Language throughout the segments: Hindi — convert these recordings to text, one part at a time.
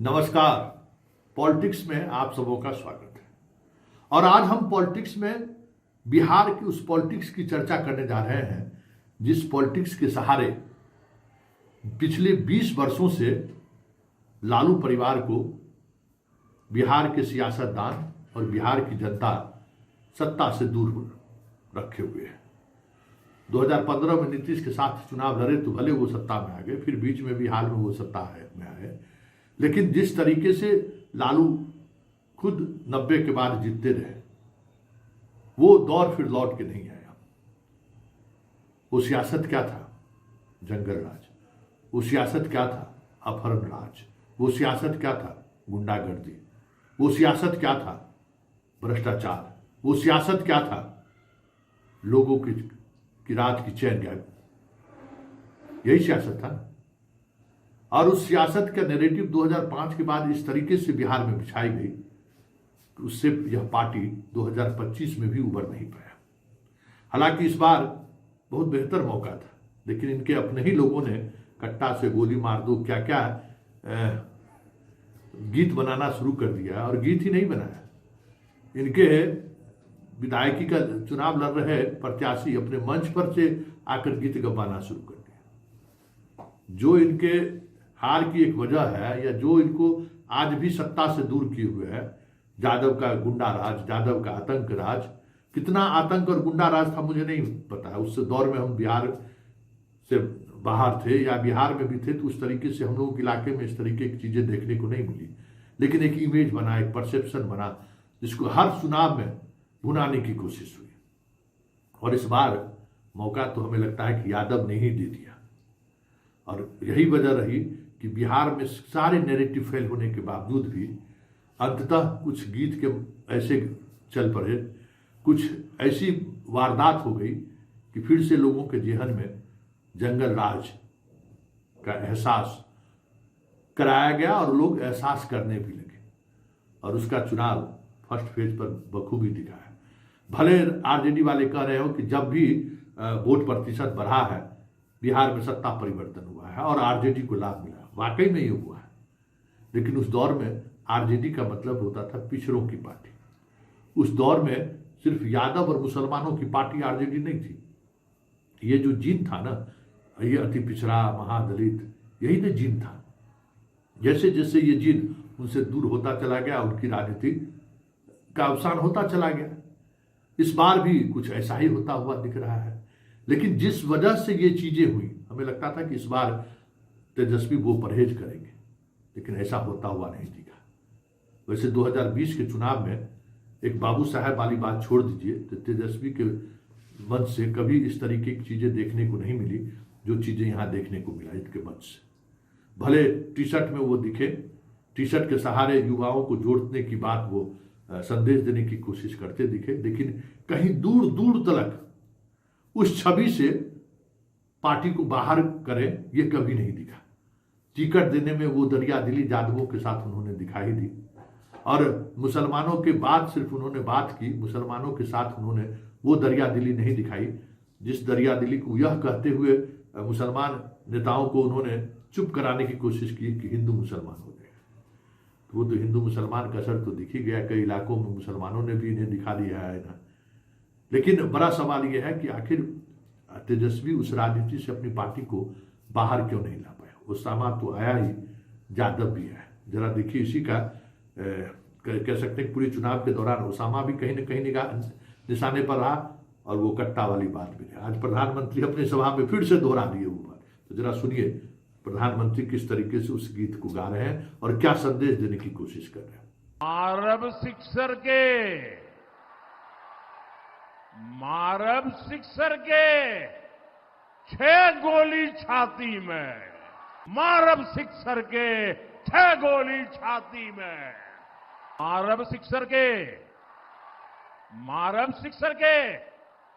नमस्कार। पॉलिटिक्स में आप सबों का स्वागत है। और आज हम पॉलिटिक्स में बिहार की उस पॉलिटिक्स की चर्चा करने जा रहे हैं जिस पॉलिटिक्स के सहारे पिछले 20 वर्षों से लालू परिवार को बिहार के सियासतदान और बिहार की जनता सत्ता से दूर रखे हुए है। 2015 में नीतीश के साथ चुनाव लड़े तो भले वो सत्ता में आ गए, फिर बीच में भी हाल में वो सत्ता में आए, लेकिन जिस तरीके से लालू खुद 90 के बाद जीतते रहे वो दौर फिर लौट के नहीं आया। वो सियासत क्या था? जंगल राज। वो सियासत क्या था? अपहरण राज। वो सियासत क्या था? गुंडागर्दी। वो सियासत क्या था? भ्रष्टाचार। वो सियासत क्या था? लोगों की रात की चैन गायब। यही सियासत था ना। और उस सियासत का नैरेटिव 2005 के बाद इस तरीके से बिहार में बिछाई गई कि उससे यह पार्टी 2025 में भी उबर नहीं पाया। हालांकि इस बार बहुत बेहतर मौका था, लेकिन इनके अपने ही लोगों ने कट्टा से गोली मार दो क्या क्या गीत बनाना शुरू कर दिया। और गीत ही नहीं बनाया, इनके विधायकी का चुनाव लड़ रहे प्रत्याशी अपने मंच पर से आकर गीत गवाना शुरू कर दिया। जो इनके हार की एक वजह है या जो इनको आज भी सत्ता से दूर किए हुए है, यादव का गुंडा राज, यादव का आतंक राज। कितना आतंक और गुंडा राज था मुझे नहीं पता है। उस दौर में हम बिहार से बाहर थे या बिहार में भी थे तो उस तरीके से हम लोगों के इलाके में इस तरीके की चीजें देखने को नहीं मिली। लेकिन एक इमेज बना, एक परसेप्शन बना, जिसको हर चुनाव में भुनाने की कोशिश हुई। और इस बार मौका तो हमें लगता है कि यादव ने ही दे दिया। और यही वजह रही कि बिहार में सारे नैरेटिव फेल होने के बावजूद भी अंततः कुछ गीत के ऐसे चल पड़े, कुछ ऐसी वारदात हो गई कि फिर से लोगों के जेहन में जंगल राज का एहसास कराया गया और लोग एहसास करने भी लगे। और उसका चुनाव फर्स्ट फेज पर बखूबी दिखा है। भले आरजेडी वाले कह रहे हो कि जब भी वोट प्रतिशत बढ़ा है बिहार में सत्ता परिवर्तन हुआ है और आरजेडी को लाभ मिला, वाकई में ये हुआ है। लेकिन उस दौर में आरजेडी का मतलब होता था पिछड़ों की पार्टी। उस दौर में सिर्फ यादव और मुसलमानों की पार्टी आरजेडी नहीं थी। ये जो जीन था ना, ये अति पिछड़ा महादलित, यही तो जीन था। जैसे जैसे ये जीन उनसे दूर होता चला गया, उनकी राजनीति का अवसान होता चला गया। इस बार भी कुछ ऐसा ही होता हुआ दिख रहा है। लेकिन जिस वजह से ये चीजें हुई, हमें लगता था कि इस बार तेजस्वी वो परहेज करेंगे, लेकिन ऐसा होता हुआ नहीं दिखा। वैसे 2020 के चुनाव में एक बाबू साहब वाली बात छोड़ दीजिए तो तेजस्वी के मंच से कभी इस तरीके की चीजें देखने को नहीं मिली जो चीजें यहां देखने को मिला इनके मंच से। भले टी शर्ट में वो दिखे, टी शर्ट के सहारे युवाओं को जोड़ने की बात वो संदेश देने की कोशिश करते दिखे, लेकिन कहीं दूर दूर तक उस छवि से पार्टी को बाहर करें ये कभी नहीं दिखा। टिकट देने में वो दरिया दिली यादवों के साथ उन्होंने दिखाई दी। और मुसलमानों के बाद सिर्फ उन्होंने बात की, मुसलमानों के साथ उन्होंने वो दरिया दिली नहीं दिखाई जिस दरिया दिली को यह कहते हुए मुसलमान नेताओं को उन्होंने चुप कराने की कोशिश की कि हिंदू मुसलमान हो गए। तो वो तो हिंदू मुसलमान का असर तो दिख ही गया। कई इलाकों में मुसलमानों ने भी इन्हें दिखा दिया है ना। लेकिन बड़ा सवाल यह है कि आखिर तेजस्वी उस राजनीति से अपनी पार्टी को बाहर क्यों नहीं ला पाया। ओसामा तो आया ही, यादव भी आया। जरा देखिए इसी का कह सकते हैं पूरे चुनाव के दौरान ओसामा भी कहीं ना कहीं निशाने पर रहा और वो कट्टा वाली बात भी है। आज प्रधानमंत्री अपने सभा में फिर से दोहरा दिए वो बात। तो जरा सुनिए प्रधानमंत्री किस तरीके से उस गीत को गा रहे हैं और क्या संदेश देने की कोशिश कर रहे हैं। मारब सिक्सर के 6 गोली छाती में, मारब सिक्सर के 6 गोली छाती में, मारब सिक्सर के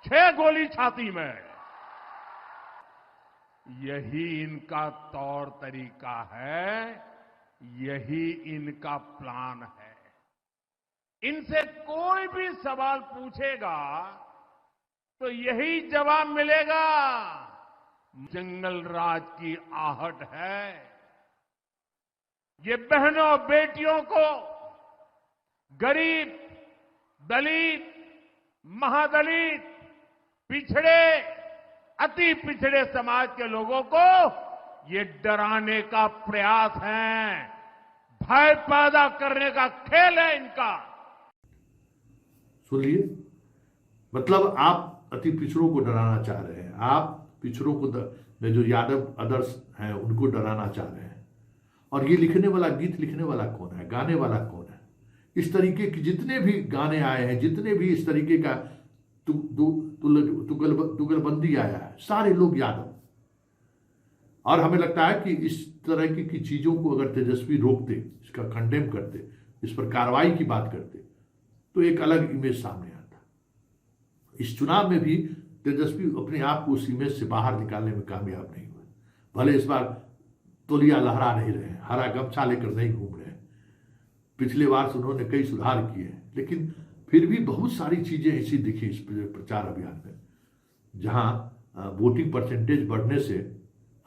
6 गोली छाती में। यही इनका तौर तरीका है, यही इनका प्लान है। इनसे कोई भी सवाल पूछेगा तो यही जवाब मिलेगा। जंगल राज की आहट है, ये बहनों बेटियों को गरीब, दलित, महादलित, पिछड़े, अति पिछड़े समाज के लोगों को ये डराने का प्रयास है, भय पैदा करने का खेल है इनका। सुनिए, मतलब आप अति पिछड़ों को डराना चाह रहे हैं, आप पिछड़ों को में जो यादव आदर्श हैं उनको डराना चाह रहे हैं। और ये लिखने वाला, गीत लिखने वाला कौन है, गाने वाला कौन है? इस तरीके के जितने भी गाने आए हैं, जितने भी इस तरीके का तुगलबंदी आया है, सारे लोग यादव। और हमें लगता है कि इस तरह की चीजों को अगर तेजस्वी रोकते, इसका कंडेम करते, इस पर कार्रवाई की बात करते, तो एक अलग इमेज सामने आता। इस चुनाव में भी तेजस्वी अपने आप को उस इमेज से बाहर निकालने में कामयाब नहीं हुए। भले इस बार तौलिया लहरा नहीं रहे हैं, हरा गमछा लेकर नहीं घूम रहे हैं, पिछले बार से उन्होंने कई सुधार किए हैं, लेकिन फिर भी बहुत सारी चीजें ऐसी दिखी इस प्रचार अभियान में, जहां वोटिंग परसेंटेज बढ़ने से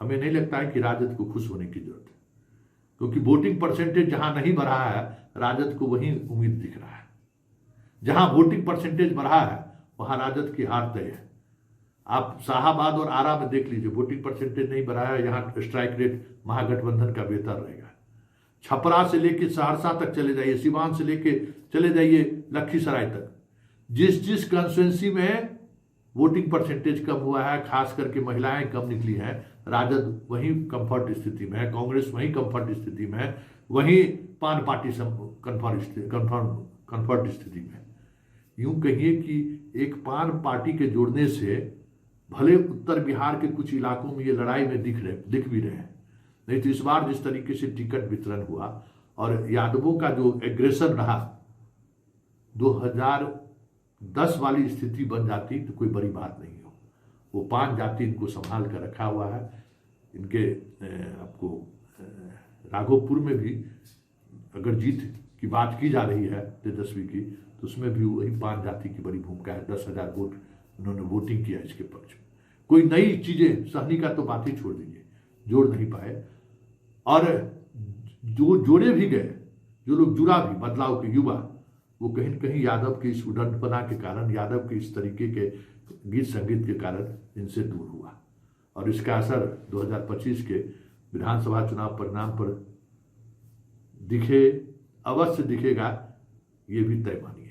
हमें नहीं लगता है कि राजद को खुश होने की जरूरत है, क्योंकि वोटिंग परसेंटेज जहां नहीं बढ़ा है, राजद को वहीं उम्मीद दिख रहा है। जहां वोटिंग परसेंटेज बढ़ा है वहां राजद की हार तय है। आप शाहाबाद और आरा में देख लीजिए, वोटिंग परसेंटेज नहीं बढ़ा है, यहाँ स्ट्राइक रेट महागठबंधन का बेहतर रहेगा। छपरा से लेके सहरसा तक चले जाइए, सिवान से लेके चले जाइए लखीसराय तक, जिस कंस्टिट्यूंसी में वोटिंग परसेंटेज कम हुआ है, खास करके महिलाएं कम निकली हैं, राजद वहीं कंफर्ट स्थिति में है, कांग्रेस वहीं कंफर्ट स्थिति में है, वहीं पान पार्टी कंफर्ट स्थिति में है। यूं कहिए कि एक पान पार्टी के जोड़ने से भले उत्तर बिहार के कुछ इलाकों में ये लड़ाई में दिख भी रहे हैं, नहीं तो इस बार जिस तरीके से टिकट वितरण हुआ और यादवों का जो एग्रेशन रहा, 2010 वाली स्थिति बन जाती तो कोई बड़ी बात नहीं हो। वो पान जाति इनको संभाल कर रखा हुआ है। इनके आपको राघोपुर में भी अगर जीत की बात की जा रही है तेजस्वी की, तो उसमें भी वही पान जाति की बड़ी भूमिका है। 10,000 वोट उन्होंने वोटिंग किया इसके पक्ष में। कोई नई चीजें, सहनी का तो बात ही छोड़ दीजिए, जोड़ नहीं पाए। और जो जोड़े भी गए, जो लोग जुड़ा भी, बदलाव के युवा, वो कहीं न कहीं यादव के इस उद्दंडपना के कारण, यादव के इस तरीके के गीत संगीत के कारण इनसे दूर हुआ। और इसका असर 2025 के विधानसभा चुनाव परिणाम पर अवश्य दिखेगा, ये भी तय मानिए।